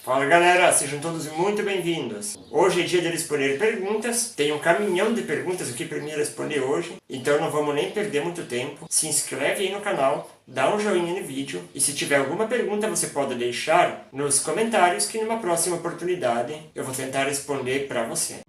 Fala galera, sejam todos muito bem-vindos. Hoje é dia de responder perguntas, tem um caminhão de perguntas aqui para mim responder hoje, então não vamos nem perder muito tempo. Se inscreve aí no canal, dá um joinha no vídeo e se tiver alguma pergunta você pode deixar nos comentários que numa próxima oportunidade eu vou tentar responder para você.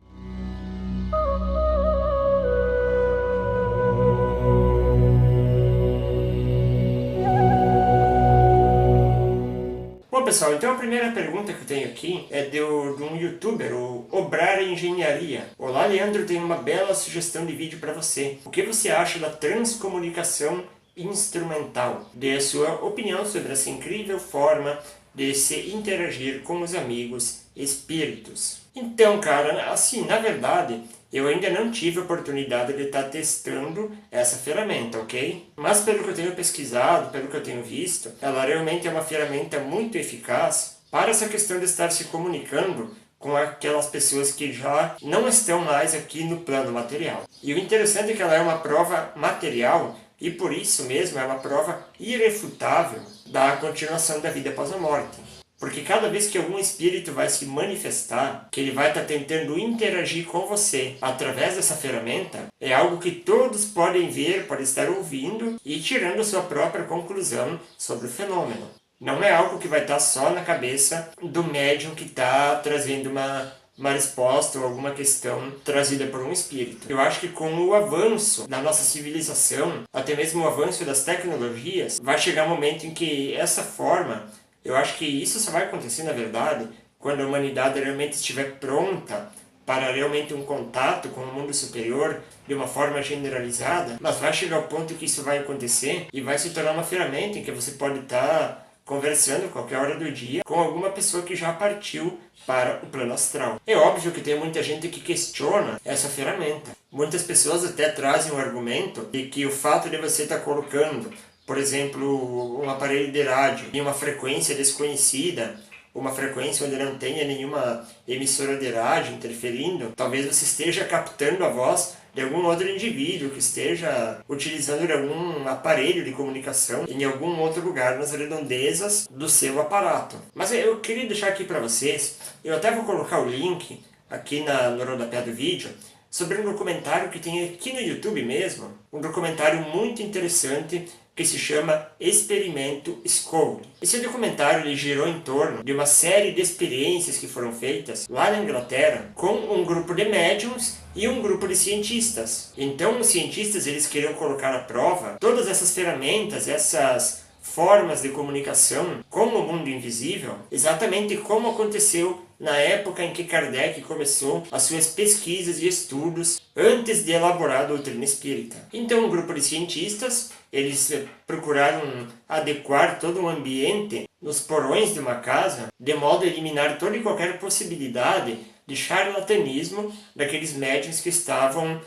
Bom pessoal, então a primeira pergunta que eu tenho aqui é de um youtuber, o Obrar Engenharia. Olá Leandro, tenho uma bela sugestão de vídeo para você. O que você acha da transcomunicação instrumental? Dê a sua opinião sobre essa incrível forma de se interagir com os amigos espíritos. Então cara, assim, na verdade, eu ainda não tive a oportunidade de estar testando essa ferramenta, ok? Mas pelo que eu tenho pesquisado, pelo que eu tenho visto, ela realmente é uma ferramenta muito eficaz para essa questão de estar se comunicando com aquelas pessoas que já não estão mais aqui no plano material. E o interessante é que ela é uma prova material e por isso mesmo é uma prova irrefutável da continuação da vida após a morte. Porque cada vez que algum espírito vai se manifestar, que ele vai estar tentando interagir com você através dessa ferramenta, é algo que todos podem ver, podem estar ouvindo e tirando sua própria conclusão sobre o fenômeno. Não é algo que vai estar só na cabeça do médium que está trazendo uma resposta ou alguma questão trazida por um espírito. Eu acho que com o avanço da nossa civilização, até mesmo o avanço das tecnologias, vai chegar um momento em que essa forma, eu acho que isso só vai acontecer, na verdade, quando a humanidade realmente estiver pronta para realmente um contato com o mundo superior de uma forma generalizada, mas vai chegar ao ponto que isso vai acontecer e vai se tornar uma ferramenta em que você pode estar conversando qualquer hora do dia com alguma pessoa que já partiu para o plano astral. É óbvio que tem muita gente que questiona essa ferramenta. Muitas pessoas até trazem um argumento de que o fato de você estar colocando, por exemplo, um aparelho de rádio em uma frequência desconhecida, uma frequência onde não tenha nenhuma emissora de rádio interferindo, talvez você esteja captando a voz de algum outro indivíduo que esteja utilizando algum aparelho de comunicação em algum outro lugar nas redondezas do seu aparato. Mas eu queria deixar aqui para vocês, eu até vou colocar o link aqui no rodapé do vídeo, sobre um documentário que tem aqui no YouTube mesmo, um documentário muito interessante que se chama Experimento Scole. Esse documentário ele girou em torno de uma série de experiências que foram feitas lá na Inglaterra com um grupo de médiums e um grupo de cientistas. Então os cientistas eles queriam colocar à prova todas essas ferramentas, essas formas de comunicação com o mundo invisível, exatamente como aconteceu na época em que Kardec começou as suas pesquisas e estudos antes de elaborar a doutrina espírita. Então um grupo de cientistas eles procuraram adequar todo o ambiente nos porões de uma casa, de modo a eliminar toda e qualquer possibilidade de charlatanismo daqueles médiuns que estavam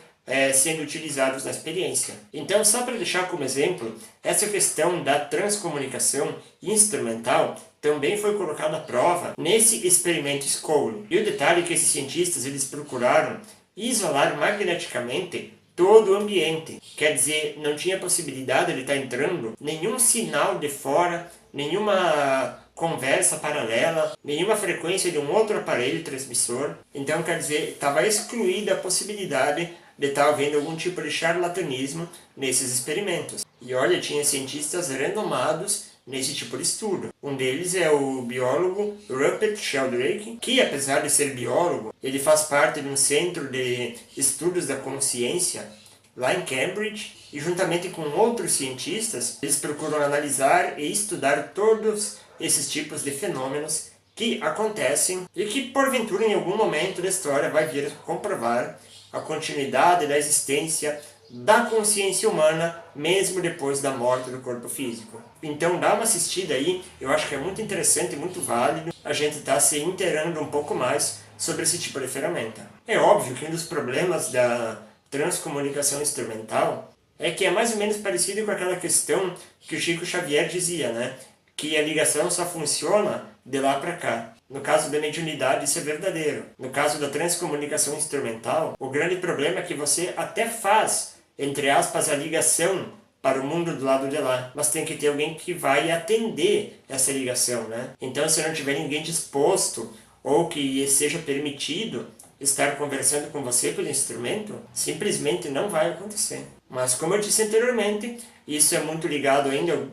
sendo utilizados na experiência. Então, só para deixar como exemplo, essa questão da transcomunicação instrumental também foi colocada à prova nesse experimento Scole. E o detalhe é que esses cientistas eles procuraram isolar magneticamente todo o ambiente. Quer dizer, não tinha possibilidade de estar entrando nenhum sinal de fora, nenhuma conversa paralela, nenhuma frequência de um outro aparelho transmissor. Então, quer dizer, estava excluída a possibilidade de estar havendo algum tipo de charlatanismo nesses experimentos. E olha, tinha cientistas renomados nesse tipo de estudo. Um deles é o biólogo Rupert Sheldrake, que apesar de ser biólogo, ele faz parte de um centro de estudos da consciência lá em Cambridge, e juntamente com outros cientistas, eles procuram analisar e estudar todos esses tipos de fenômenos que acontecem e que porventura em algum momento da história vai vir a comprovar a continuidade da existência da consciência humana mesmo depois da morte do corpo físico. Então dá uma assistida aí, eu acho que é muito interessante e muito válido a gente estar se inteirando um pouco mais sobre esse tipo de ferramenta. É óbvio que um dos problemas da transcomunicação instrumental é que é mais ou menos parecido com aquela questão que o Chico Xavier dizia, né? Que a ligação só funciona de lá para cá. No caso da mediunidade isso é verdadeiro. No caso da transcomunicação instrumental, o grande problema é que você até faz, entre aspas, a ligação para o mundo do lado de lá, mas tem que ter alguém que vai atender essa ligação, né? Então, se não tiver ninguém disposto ou que seja permitido estar conversando com você pelo instrumento, simplesmente não vai acontecer. Mas como eu disse anteriormente, isso é muito ligado ainda ao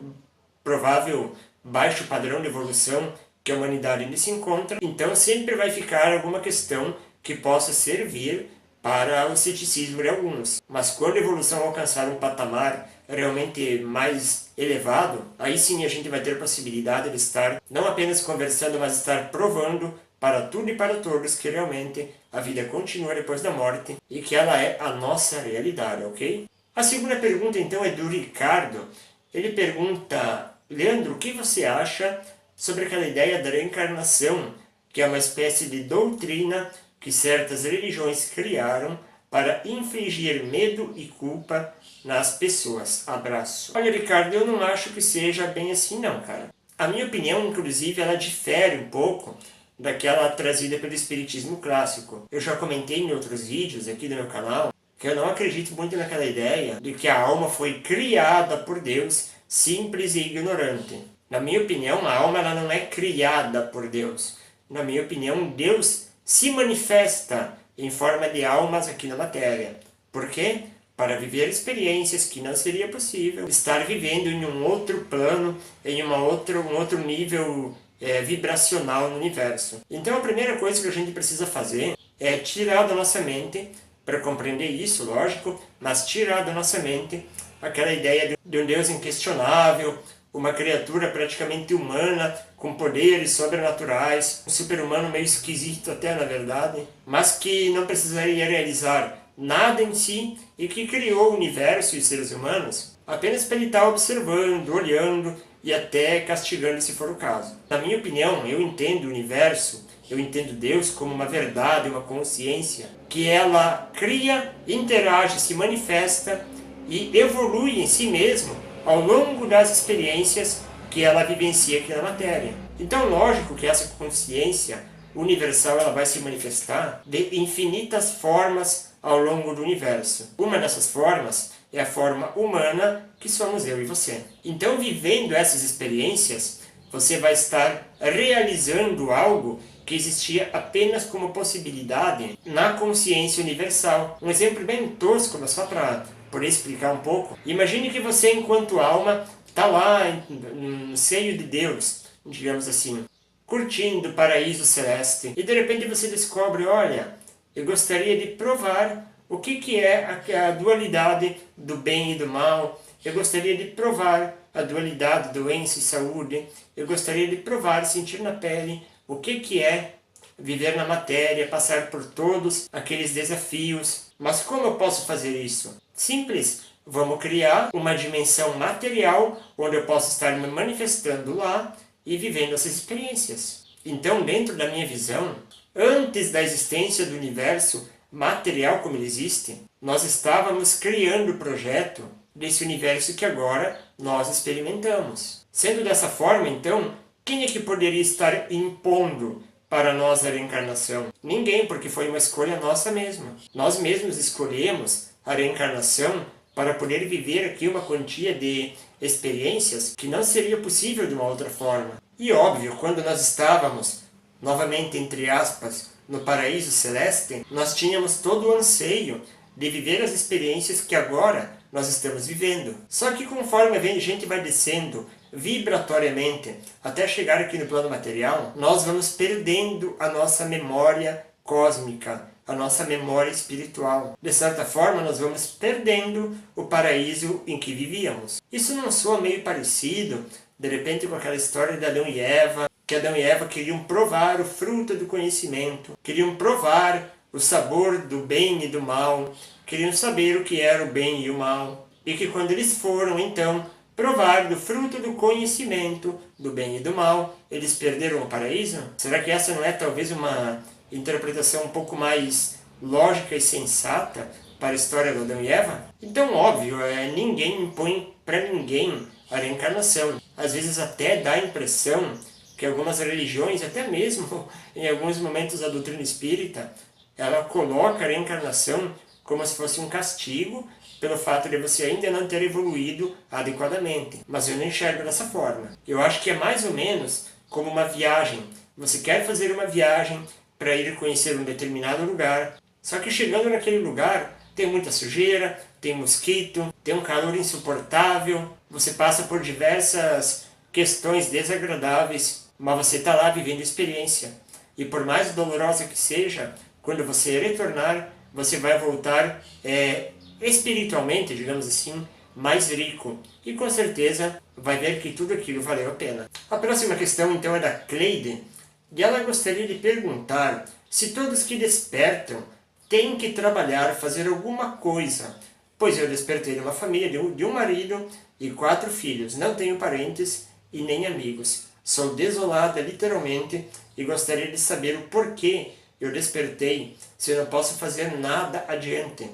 provável baixo padrão de evolução que a humanidade ainda se encontra, então sempre vai ficar alguma questão que possa servir para o ceticismo de alguns. Mas quando a evolução alcançar um patamar realmente mais elevado, aí sim a gente vai ter a possibilidade de estar não apenas conversando, mas estar provando para tudo e para todos que realmente a vida continua depois da morte e que ela é a nossa realidade, ok? A segunda pergunta então é do Ricardo. Ele pergunta: Leandro, o que você acha sobre aquela ideia da reencarnação, que é uma espécie de doutrina que certas religiões criaram para infligir medo e culpa nas pessoas? Abraço. Olha, Ricardo, eu não acho que seja bem assim não, cara. A minha opinião, inclusive, ela difere um pouco daquela trazida pelo espiritismo clássico. Eu já comentei em outros vídeos aqui do meu canal que eu não acredito muito naquela ideia de que a alma foi criada por Deus, simples e ignorante. Na minha opinião, a alma ela não é criada por Deus. Na minha opinião, Deus se manifesta em forma de almas aqui na matéria. Por quê? Para viver experiências que não seria possível estar vivendo em um outro plano, em um outro nível vibracional no universo. Então a primeira coisa que a gente precisa fazer é tirar da nossa mente, para compreender isso, lógico, mas tirar da nossa mente aquela ideia de um Deus inquestionável, uma criatura praticamente humana, com poderes sobrenaturais, um super-humano meio esquisito até na verdade, mas que não precisaria realizar nada em si e que criou o universo e os seres humanos apenas para ele estar observando, olhando e até castigando se for o caso. Na minha opinião, eu entendo o universo, eu entendo Deus como uma verdade, uma consciência, que ela cria, interage, se manifesta e evolui em si mesmo ao longo das experiências que ela vivencia aqui na matéria. Então, lógico que essa consciência universal ela vai se manifestar de infinitas formas ao longo do universo. Uma dessas formas é a forma humana, que somos eu e você. Então, vivendo essas experiências, você vai estar realizando algo que existia apenas como possibilidade na consciência universal. Um exemplo bem tosco, mas só para poder explicar um pouco. Imagine que você, enquanto alma, está lá no seio de Deus, digamos assim, curtindo o paraíso celeste. E de repente você descobre, olha, eu gostaria de provar o que é a dualidade do bem e do mal. Eu gostaria de provar a dualidade do doença e saúde. Eu gostaria de provar e sentir na pele o que é viver na matéria, passar por todos aqueles desafios. Mas como eu posso fazer isso? Simples. Vamos criar uma dimensão material onde eu posso estar me manifestando lá e vivendo essas experiências. Então, dentro da minha visão, antes da existência do universo material como ele existe, nós estávamos criando o projeto desse universo que agora nós experimentamos. Sendo dessa forma, então, quem é que poderia estar impondo para nós a reencarnação? Ninguém, porque foi uma escolha nossa mesma. Nós mesmos escolhemos a reencarnação para poder viver aqui uma quantia de experiências que não seria possível de uma outra forma. E óbvio, quando nós estávamos, novamente entre aspas, no paraíso celeste, nós tínhamos todo o anseio de viver as experiências que agora nós estamos vivendo. Só que conforme a gente vai descendo vibratoriamente até chegar aqui no plano material, nós vamos perdendo a nossa memória cósmica, a nossa memória espiritual. De certa forma, nós vamos perdendo o paraíso em que vivíamos. Isso não soa meio parecido, de repente, com aquela história de Adão e Eva, que Adão e Eva queriam provar o fruto do conhecimento, queriam provar o sabor do bem e do mal, queriam saber o que era o bem e o mal, e que quando eles foram, então, provar do fruto do conhecimento do bem e do mal, eles perderam o paraíso? Será que essa não é talvez uma interpretação um pouco mais lógica e sensata para a história de Adão e Eva? Então, óbvio, ninguém impõe para ninguém a reencarnação. Às vezes até dá a impressão que algumas religiões, até mesmo em alguns momentos a doutrina espírita, ela coloca a reencarnação como se fosse um castigo pelo fato de você ainda não ter evoluído adequadamente. Mas eu não enxergo dessa forma. Eu acho que é mais ou menos como uma viagem. Você quer fazer uma viagem para ir conhecer um determinado lugar, só que chegando naquele lugar tem muita sujeira, tem mosquito, tem um calor insuportável, você passa por diversas questões desagradáveis, mas você está lá vivendo experiência. E por mais dolorosa que seja, quando você retornar, você vai voltar espiritualmente, digamos assim, mais rico. E com certeza vai ver que tudo aquilo valeu a pena. A próxima questão então é da Cleide. E ela gostaria de perguntar se todos que despertam têm que trabalhar, fazer alguma coisa. Pois eu despertei de uma família, de um marido e 4 filhos. Não tenho parentes e nem amigos. Sou desolada, literalmente, e gostaria de saber o porquê eu despertei se eu não posso fazer nada adiante.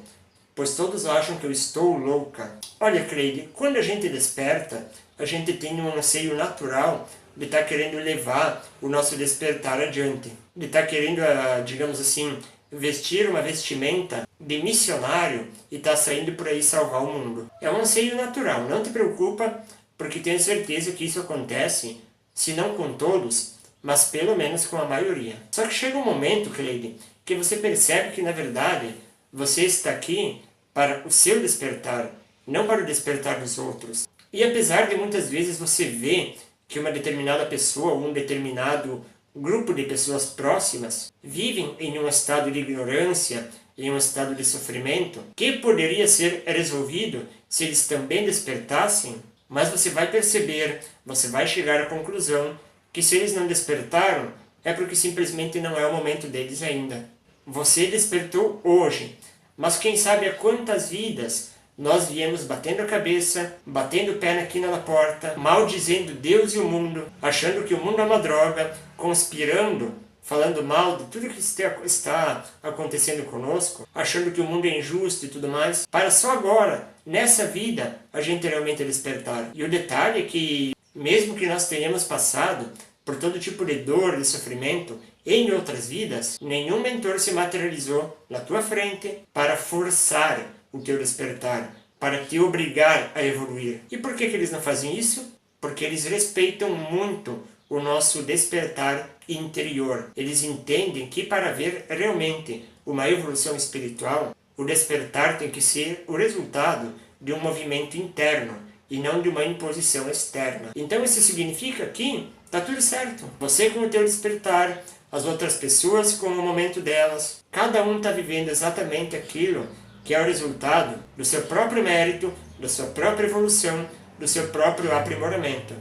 Pois todos acham que eu estou louca. Olha, Cleide, quando a gente desperta, a gente tem um anseio natural de estar querendo levar o nosso despertar adiante. De estar querendo, digamos assim, vestir uma vestimenta de missionário e estar saindo por aí salvar o mundo. É um anseio natural, não te preocupa, porque tenho certeza que isso acontece, se não com todos, mas pelo menos com a maioria. Só que chega um momento, Cleide, que você percebe que na verdade você está aqui para o seu despertar, não para o despertar dos outros. E apesar de muitas vezes você ver que uma determinada pessoa ou um determinado grupo de pessoas próximas vivem em um estado de ignorância, em um estado de sofrimento, que poderia ser resolvido se eles também despertassem, mas você vai perceber, você vai chegar à conclusão que se eles não despertaram, é porque simplesmente não é o momento deles ainda. Você despertou hoje, mas quem sabe há quantas vidas nós viemos batendo a cabeça, batendo o pé na quina da porta, maldizendo Deus e o mundo, achando que o mundo é uma droga, conspirando, falando mal de tudo que está acontecendo conosco, achando que o mundo é injusto e tudo mais, para só agora, nessa vida, a gente realmente despertar. E o detalhe é que, mesmo que nós tenhamos passado por todo tipo de dor, de sofrimento, em outras vidas, nenhum mentor se materializou na tua frente para forçar o teu despertar, para te obrigar a evoluir. E por que eles não fazem isso? Porque eles respeitam muito o nosso despertar interior. Eles entendem que para haver realmente uma evolução espiritual, o despertar tem que ser o resultado de um movimento interno e não de uma imposição externa. Então isso significa que está tudo certo. Você com o teu despertar, as outras pessoas com o momento delas, cada um está vivendo exatamente aquilo que é o resultado do seu próprio mérito, da sua própria evolução, do seu próprio aprimoramento.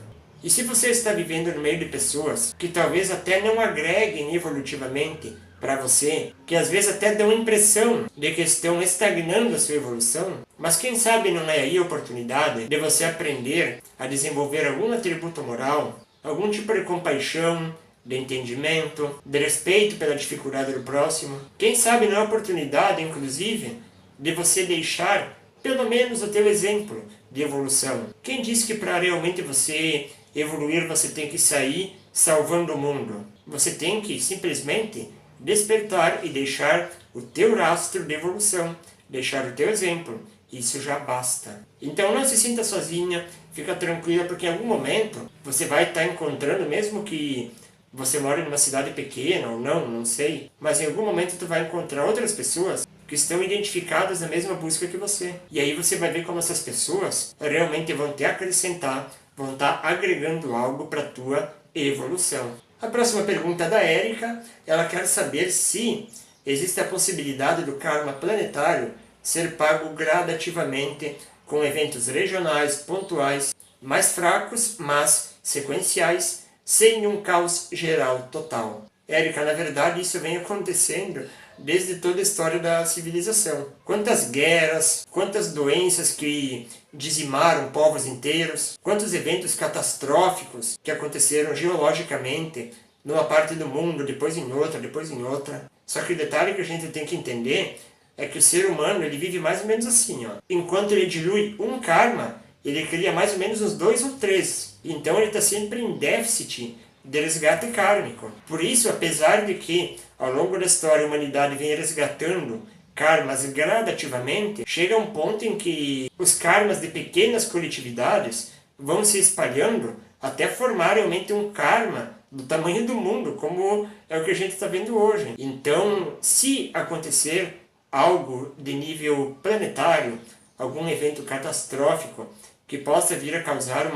E se você está vivendo no meio de pessoas que talvez até não agreguem evolutivamente para você, que às vezes até dão a impressão de que estão estagnando a sua evolução, mas quem sabe não é aí a oportunidade de você aprender a desenvolver algum atributo moral, algum tipo de compaixão, de entendimento, de respeito pela dificuldade do próximo. Quem sabe não é a oportunidade, inclusive, de você deixar pelo menos o teu exemplo de evolução. Quem disse que para realmente você evoluir você tem que sair salvando o mundo? Você tem que simplesmente despertar e deixar o teu rastro de evolução, deixar o teu exemplo. Isso já basta. Então não se sinta sozinha, fica tranquila, porque em algum momento você vai estar encontrando, mesmo que você mora numa cidade pequena ou não sei, mas em algum momento tu vai encontrar outras pessoas que estão identificadas na mesma busca que você. E aí você vai ver como essas pessoas realmente vão te acrescentar, vão estar agregando algo para a tua evolução. A próxima pergunta é da Érica. Ela quer saber se existe a possibilidade do karma planetário ser pago gradativamente com eventos regionais, pontuais, mais fracos, mas sequenciais, sem um caos geral total. Érica, na verdade isso vem acontecendo desde toda a história da civilização. Quantas guerras, quantas doenças que dizimaram povos inteiros, quantos eventos catastróficos que aconteceram geologicamente numa parte do mundo, depois em outra, depois em outra. Só que o detalhe que a gente tem que entender é que o ser humano ele vive mais ou menos assim, ó. Enquanto ele dilui um karma, ele cria mais ou menos uns 2 ou 3. Então ele está sempre em déficit de resgate kármico. Por isso, apesar de que ao longo da história a humanidade vem resgatando karmas gradativamente, chega a um ponto em que os karmas de pequenas coletividades vão se espalhando até formar realmente um karma do tamanho do mundo, como é o que a gente está vendo hoje. Então, se acontecer algo de nível planetário, algum evento catastrófico que possa vir a causar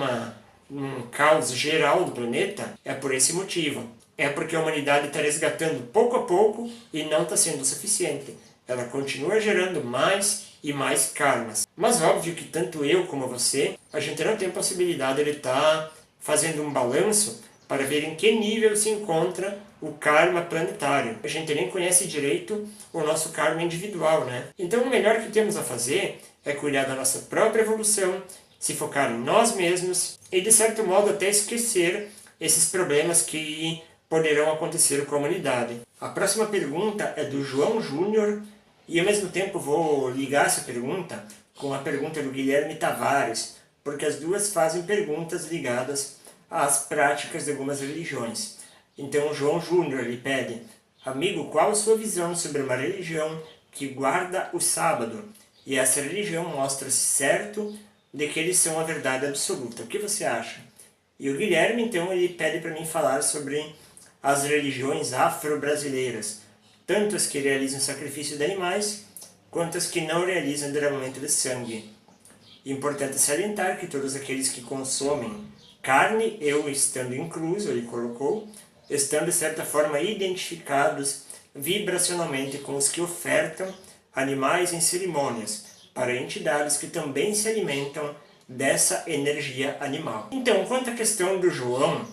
um caos geral do planeta, é por esse motivo. É porque a humanidade está resgatando pouco a pouco e não está sendo o suficiente. Ela continua gerando mais e mais karmas. Mas óbvio que tanto eu como você, a gente não tem possibilidade de estar fazendo um balanço para ver em que nível se encontra o karma planetário. A gente nem conhece direito o nosso karma individual, né? Então o melhor que temos a fazer é cuidar da nossa própria evolução, se focar em nós mesmos e, de certo modo, até esquecer esses problemas que poderão acontecer com a humanidade. A próxima pergunta é do João Júnior e, ao mesmo tempo, vou ligar essa pergunta com a pergunta do Guilherme Tavares, porque as duas fazem perguntas ligadas às práticas de algumas religiões. Então, o João Júnior lhe pede: amigo, qual a sua visão sobre uma religião que guarda o sábado e essa religião mostra-se certo de que eles são a verdade absoluta? O que você acha? E o Guilherme, então, ele pede para mim falar sobre as religiões afro-brasileiras, tanto as que realizam sacrifício de animais, quanto as que não realizam derramamento de sangue. Importante salientar que todos aqueles que consomem carne, eu estando incluso, ele colocou, estão de certa forma identificados vibracionalmente com os que ofertam animais em cerimônias, para entidades que também se alimentam dessa energia animal. Então, quanto à questão do João,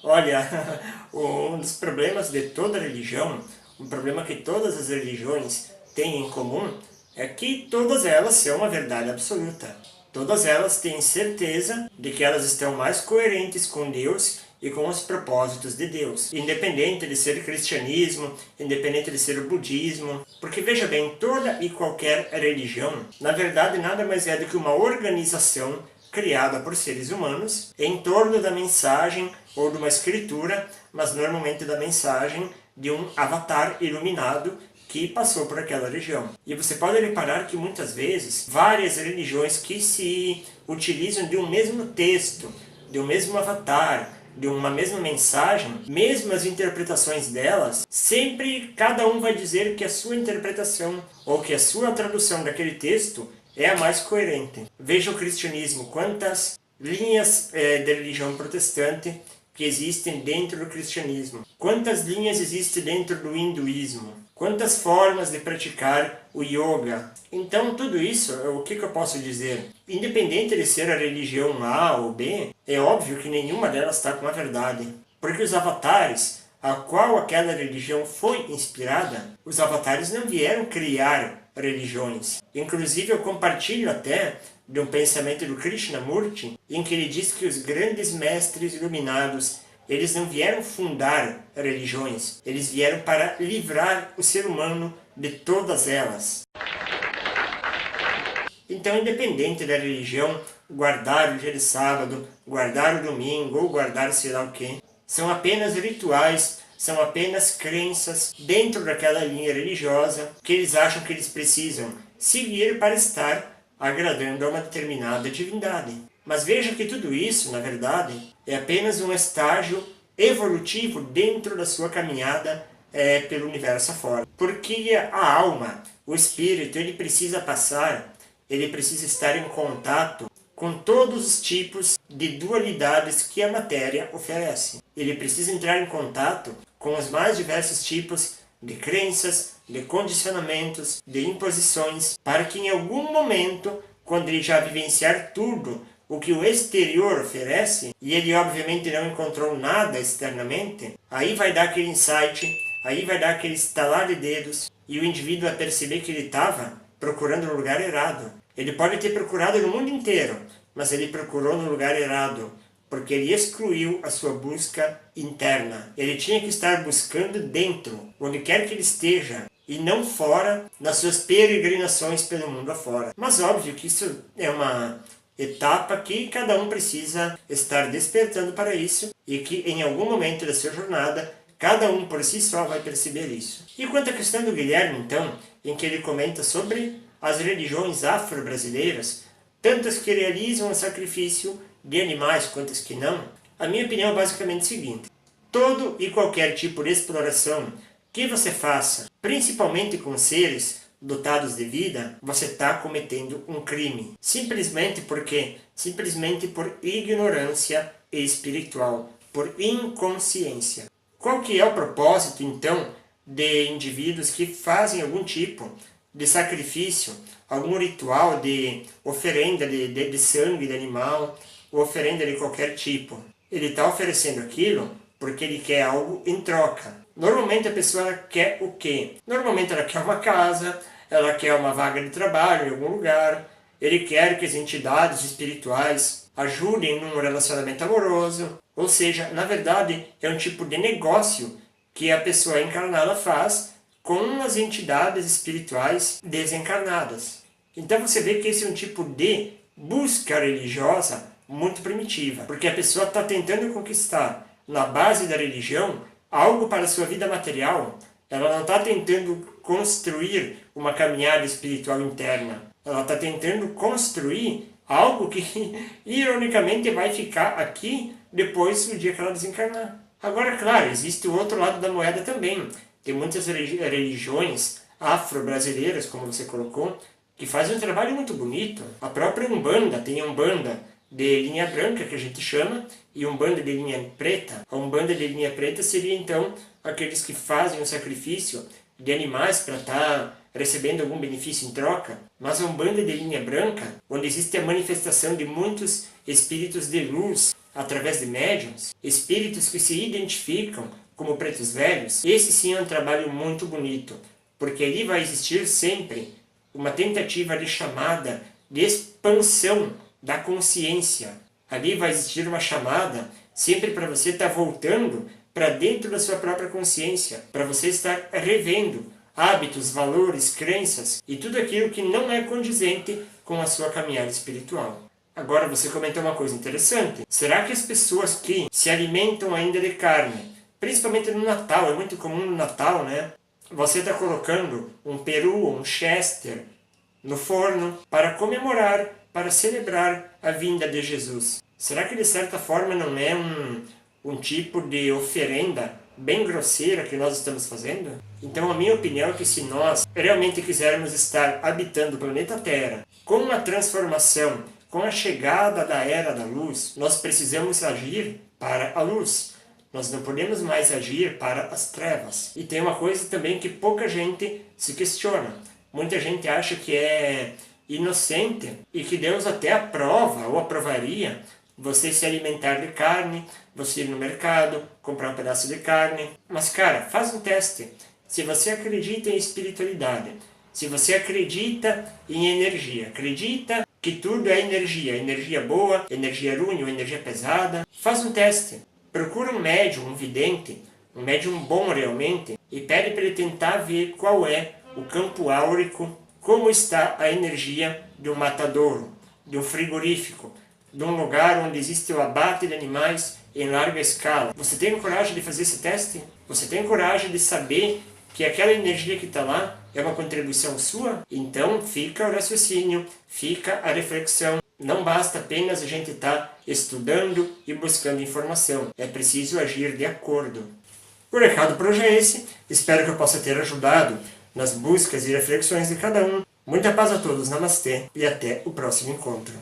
olha, um dos problemas de toda religião, um problema que todas as religiões têm em comum, é que todas elas são a verdade absoluta. Todas elas têm certeza de que elas estão mais coerentes com Deus e com os propósitos de Deus, independente de ser cristianismo, independente de ser budismo, porque veja bem, toda e qualquer religião, na verdade, nada mais é do que uma organização criada por seres humanos em torno da mensagem ou de uma escritura, mas normalmente da mensagem de um avatar iluminado que passou por aquela região. E você pode reparar que muitas vezes várias religiões que se utilizam de um mesmo texto, de um mesmo avatar, de uma mesma mensagem, mesmo as interpretações delas, sempre cada um vai dizer que a sua interpretação ou que a sua tradução daquele texto é a mais coerente. Veja o cristianismo, quantas linhas de religião protestante que existem dentro do cristianismo. Quantas linhas existem dentro do hinduísmo. Quantas formas de praticar o yoga. Então tudo isso, o que eu posso dizer? Independente de ser a religião A ou B, é óbvio que nenhuma delas está com a verdade. Porque os avatares a qual aquela religião foi inspirada, os avatares não vieram criar religiões. Inclusive eu compartilho até de um pensamento do Krishnamurti, em que ele diz que os grandes mestres iluminados, eles não vieram fundar religiões, eles vieram para livrar o ser humano de todas elas. Então, independente da religião, guardar o dia de sábado, guardar o domingo ou guardar sei lá o que, são apenas rituais, são apenas crenças dentro daquela linha religiosa que eles acham que eles precisam seguir para estar agradando a uma determinada divindade. Mas veja que tudo isso, na verdade, é apenas um estágio evolutivo dentro da sua caminhada pelo universo afora. Porque a alma, o espírito, ele precisa passar, ele precisa estar em contato com todos os tipos de dualidades que a matéria oferece. Ele precisa entrar em contato com os mais diversos tipos de crenças, de condicionamentos, de imposições, para que em algum momento, quando ele já vivenciar tudo o que o exterior oferece, e ele obviamente não encontrou nada externamente, aí vai dar aquele insight, aí vai dar aquele estalar de dedos, e o indivíduo vai perceber que ele estava procurando no lugar errado. Ele pode ter procurado no mundo inteiro, mas ele procurou no lugar errado, porque ele excluiu a sua busca interna. Ele tinha que estar buscando dentro, onde quer que ele esteja, e não fora, nas suas peregrinações pelo mundo afora. Mas óbvio que isso é uma etapa que cada um precisa estar despertando para isso, e que em algum momento da sua jornada, Cada um por si só vai perceber isso. E quanto à questão do Guilherme, então, em que ele comenta sobre as religiões afro-brasileiras, tantas que realizam o sacrifício de animais quanto as que não, a minha opinião é basicamente a seguinte: todo e qualquer tipo de exploração que você faça, principalmente com seres dotados de vida, você está cometendo um crime. Simplesmente por ignorância espiritual, por inconsciência. Qual que é o propósito, então, de indivíduos que fazem algum tipo de sacrifício, algum ritual de oferenda de sangue de animal, ou oferenda de qualquer tipo? Ele está oferecendo aquilo porque ele quer algo em troca. Normalmente a pessoa quer o quê? Normalmente ela quer uma casa, ela quer uma vaga de trabalho em algum lugar, ele quer que as entidades espirituais ajudem num relacionamento amoroso. Ou seja, na verdade é um tipo de negócio que a pessoa encarnada faz com as entidades espirituais desencarnadas. Então você vê que esse é um tipo de busca religiosa muito primitiva, porque a pessoa está tentando conquistar na base da religião algo para a sua vida material. Ela não está tentando construir uma caminhada espiritual interna. Ela está tentando construir algo que, ironicamente, vai ficar aqui depois do dia que ela desencarnar. Agora, claro, existe o outro lado da moeda também. Tem muitas religiões afro-brasileiras, como você colocou, que fazem um trabalho muito bonito. A própria Umbanda tem a Umbanda de linha branca, que a gente chama, e Umbanda de linha preta. A Umbanda de linha preta seria, então, aqueles que fazem o sacrifício de animais para estar recebendo algum benefício em troca. Mas a Umbanda de linha branca, onde existe a manifestação de muitos espíritos de luz através de médiuns, espíritos que se identificam como pretos velhos, esse sim é um trabalho muito bonito, porque ali vai existir sempre uma tentativa de chamada de expansão da consciência. Ali vai existir uma chamada sempre para você estar voltando para dentro da sua própria consciência, para você estar revendo hábitos, valores, crenças e tudo aquilo que não é condizente com a sua caminhada espiritual. Agora você comentou uma coisa interessante. Será que as pessoas que se alimentam ainda de carne, principalmente no Natal, é muito comum no Natal, né? Você está colocando um peru, um chester no forno para comemorar, para celebrar a vinda de Jesus. Será que de certa forma não é um tipo de oferenda bem grosseira que nós estamos fazendo? Então a minha opinião é que se nós realmente quisermos estar habitando o planeta Terra com uma transformação, com a chegada da Era da Luz, nós precisamos agir para a luz. Nós não podemos mais agir para as trevas. E tem uma coisa também que pouca gente se questiona. Muita gente acha que é inocente e que Deus até aprova ou aprovaria você se alimentar de carne, você ir no mercado, comprar um pedaço de carne. Mas cara, faz um teste. Se você acredita em espiritualidade, se você acredita em energia, acredita que tudo é energia boa, energia ruim ou energia pesada, faz um teste. Procura um médium, um vidente, um médium bom realmente, e pede para ele tentar ver qual é o campo áurico, como está a energia de um matadouro, de um frigorífico, de um lugar onde existe o abate de animais em larga escala. Você tem coragem de fazer esse teste? Você tem coragem de saber que aquela energia que está lá é uma contribuição sua? Então fica o raciocínio, fica a reflexão. Não basta apenas a gente estar estudando e buscando informação. É preciso agir de acordo. O recado por hoje é esse. Espero que eu possa ter ajudado nas buscas e reflexões de cada um. Muita paz a todos, namastê e até o próximo encontro.